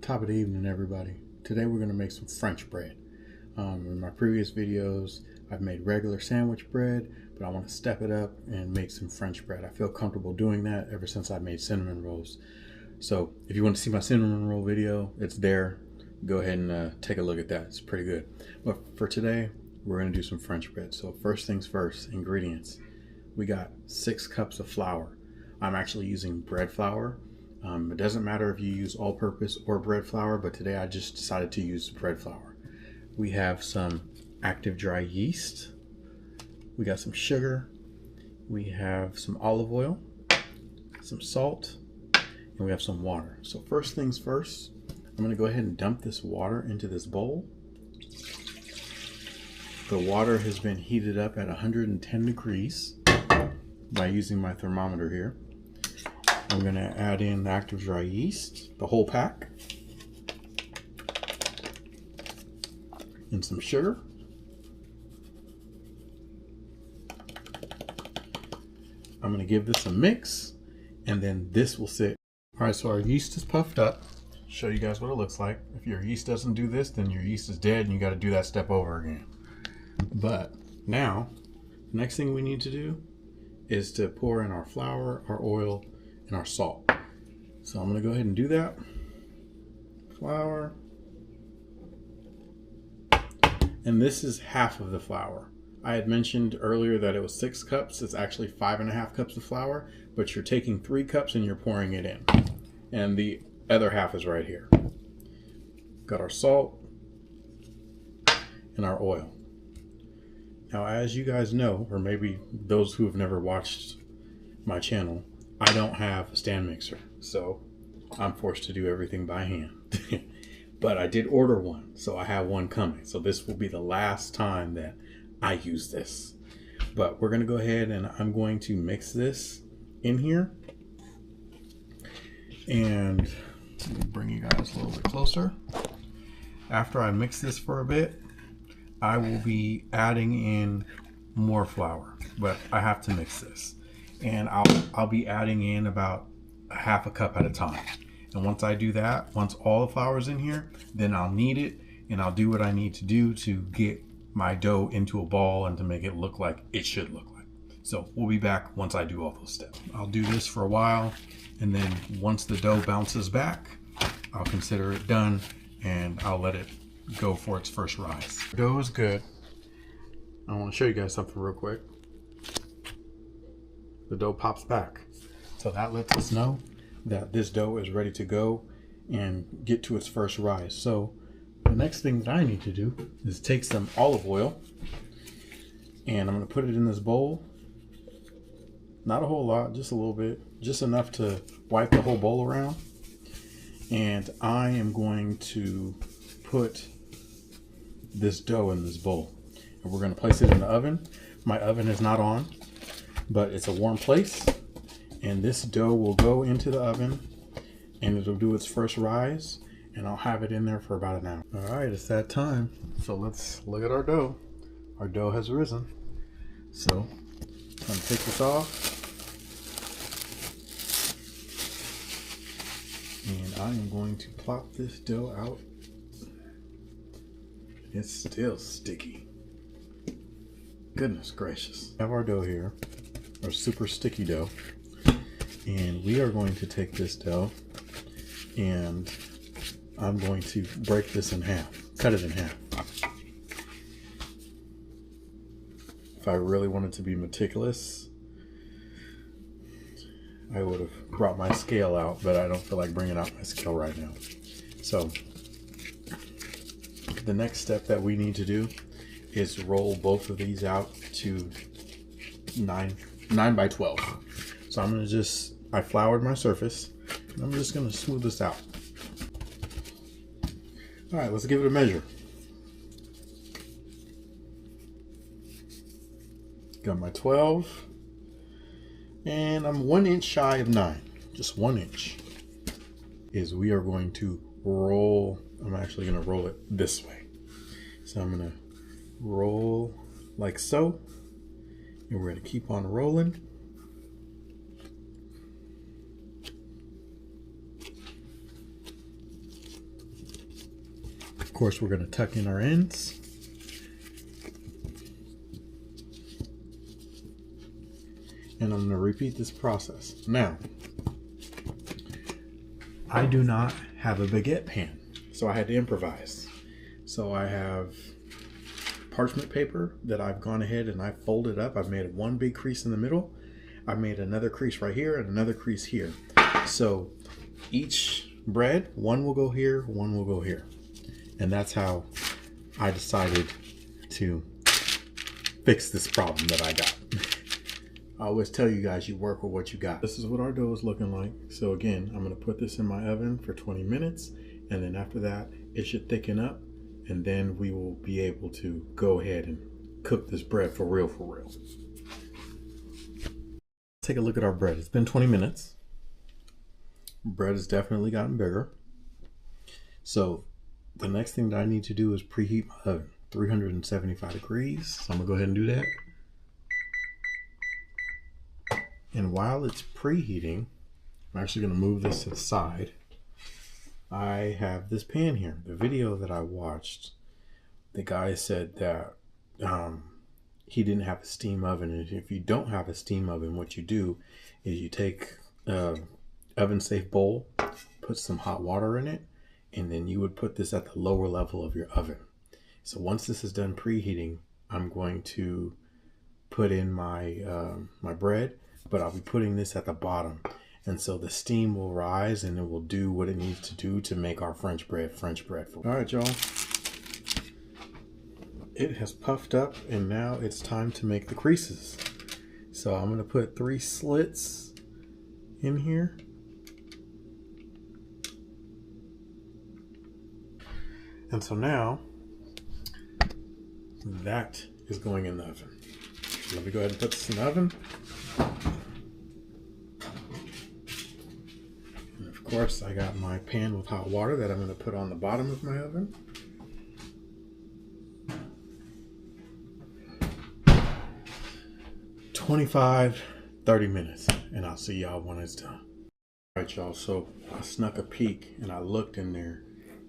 Top of the evening, everybody. Today we're going to make some French bread. In my previous videos, I've made regular sandwich bread, but I want to step it up and make some French bread. I feel comfortable doing that ever since I made cinnamon rolls. So if you want to see my cinnamon roll video, it's there. Go ahead and take a look at that. It's pretty good. But for today, we're going to do some French bread. So first things first, ingredients. We got 6 cups of flour. I'm actually using bread flour. It doesn't matter if you use all-purpose or bread flour, but today I just decided to use bread flour. We have some active dry yeast. We got some sugar. We have some olive oil, some salt, and we have some water. So first things first, I'm going to go ahead and dump this water into this bowl. The water has been heated up at 110 degrees by using my thermometer here. I'm going to add in the active dry yeast, the whole pack, and some sugar. I'm going to give this a mix, and then this will sit. All right, so our yeast is puffed up. Show you guys what it looks like. If your yeast doesn't do this, then your yeast is dead and you got to do that step over again. But now, the next thing we need to do is to pour in our flour, our oil, and our salt. So I'm going to go ahead and do that. Flour. And this is half of the flour. I had mentioned earlier that it was 6 cups. It's actually 5.5 cups of flour, but you're taking 3 cups and you're pouring it in. And the other half is right here. Got our salt and our oil. Now, as you guys know, or maybe those who have never watched my channel, I don't have a stand mixer, so I'm forced to do everything by hand. But I did order one, so I have one coming. So this will be the last time that I use this. But we're going to go ahead and I'm going to mix this in here. And let me bring you guys a little bit closer. After I mix this for a bit, I will be adding in more flour, but I have to mix this. And I'll be adding in about 1/2 cup at a time. And once I do that, once all the flour is in here, then I'll knead it and I'll do what I need to do to get my dough into a ball and to make it look like it should look like. So we'll be back once I do all those steps. I'll do this for a while, and then once the dough bounces back, I'll consider it done and I'll let it go for its first rise. The dough is good. I want to show you guys something real quick. The dough pops back. So that lets us know that this dough is ready to go and get to its first rise. So the next thing that I need to do is take some olive oil and I'm going to put it in this bowl. Not a whole lot, just a little bit, just enough to wipe the whole bowl around. And I am going to put this dough in this bowl. And we're going to place it in the oven. My oven is not on, but it's a warm place, and this dough will go into the oven and it'll do its first rise, and I'll have it in there for about an hour. All right, it's that time. So let's look at our dough. Our dough has risen. So I'm going to take this off, and I am going to plop this dough out. It's still sticky. Goodness gracious. I have our dough here, our super sticky dough, and we are going to take this dough and I'm going to break this in half, cut it in half. If I really wanted to be meticulous, I would have brought my scale out, but I don't feel like bringing out my scale right now. So the next step that we need to do is roll both of these out to 9 by 12. So I'm going to I floured my surface, and I'm just going to smooth this out. All right, let's give it a measure. Got my 12, and I'm 1 inch shy of 9, just 1 inch. We are going to roll, I'm actually going to roll it this way. So I'm going to roll like so, and we're going to keep on rolling. course, we're going to tuck in our ends. And I'm going to repeat this process. Now, I do not have a baguette pan, so I had to improvise. So I have parchment paper that I've gone ahead and I folded up. I've made one big crease in the middle. I made another crease right here and another crease here. So each bread, one will go here, one will go here. And that's how I decided to fix this problem that I got. I always tell you guys, you work with what you got. This is what our dough is looking like. So again, I'm gonna put this in my oven for 20 minutes. And then after that, it should thicken up. And then we will be able to go ahead and cook this bread for real, for real. Take a look at our bread. It's been 20 minutes. Bread has definitely gotten bigger. So the next thing that I need to do is preheat my oven, 375 degrees. So I'm gonna go ahead and do that. And while it's preheating, I'm actually gonna move this to the side. I have this pan here. The video that I watched, the guy said that he didn't have a steam oven. And if you don't have a steam oven, what you do is you take an oven safe bowl, put some hot water in it, and then you would put this at the lower level of your oven. So once this is done preheating, I'm going to put in my my bread, but I'll be putting this at the bottom. And so the steam will rise and it will do what it needs to do to make our French bread. All right, y'all. It has puffed up and now it's time to make the creases. So I'm gonna put 3 slits in here. And so now that is going in the oven. Let me go ahead and put this in the oven. And of course, I got my pan with hot water that I'm going to put on the bottom of my oven. "25, 30 minutes, and I'll see y'all when it's done." All right, y'all, so I snuck a peek and I looked in there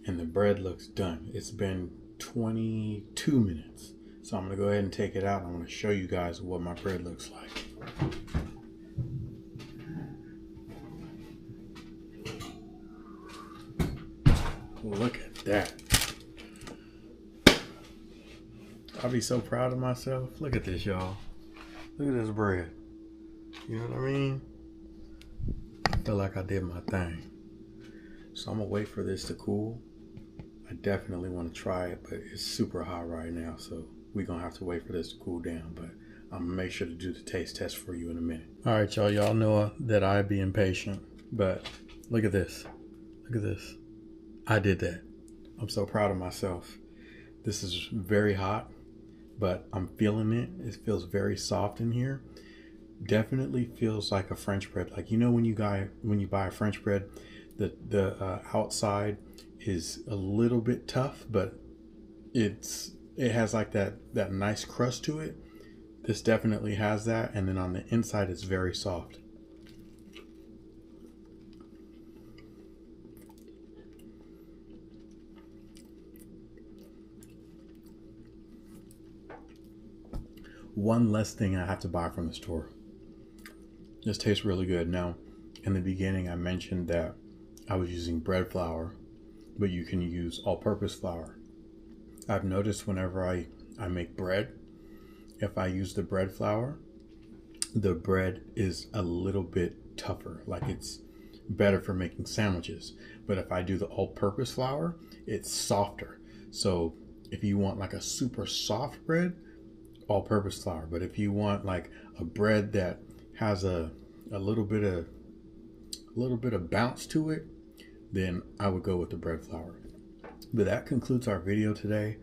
and the bread looks done. It's been 22 minutes. So I'm gonna go ahead and take it out and I'm gonna show you guys what my bread looks like. Look at that. I'll be so proud of myself. Look at this, y'all. Look at this bread. You know what I mean? I feel like I did my thing. So I'm gonna wait for this to cool. I definitely want to try it, but it's super hot right now, so we're gonna have to wait for this to cool down. But I'm gonna make sure to do the taste test for you in a minute. All right, y'all. Y'all know that I be impatient, but look at this. Look at this. I did that. I'm so proud of myself. This is very hot, but I'm feeling it. It feels very soft in here. Definitely feels like a French bread. Like, you know, when you buy a French bread, the outside is a little bit tough, but it has like that nice crust to it. This definitely has that, and then on the inside it's very soft. One less thing I have to buy from the store. This tastes really good. Now, in the beginning I mentioned that I was using bread flour, but you can use all-purpose flour. I've noticed whenever I make bread, if I use the bread flour, the bread is a little bit tougher, like it's better for making sandwiches. But if I do the all-purpose flour, it's softer. So if you want like a super soft bread, all-purpose flour. But if you want like a bread that has a little bit of bounce to it, then I would go with the bread flour. But that concludes our video today.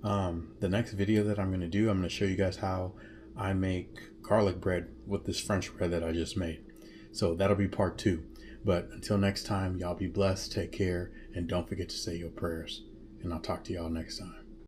The next video that I'm going to do, I'm going to show you guys how I make garlic bread with this French bread that I just made. So that'll be part 2. But until next time, y'all be blessed, take care, and don't forget to say your prayers. And I'll talk to y'all next time.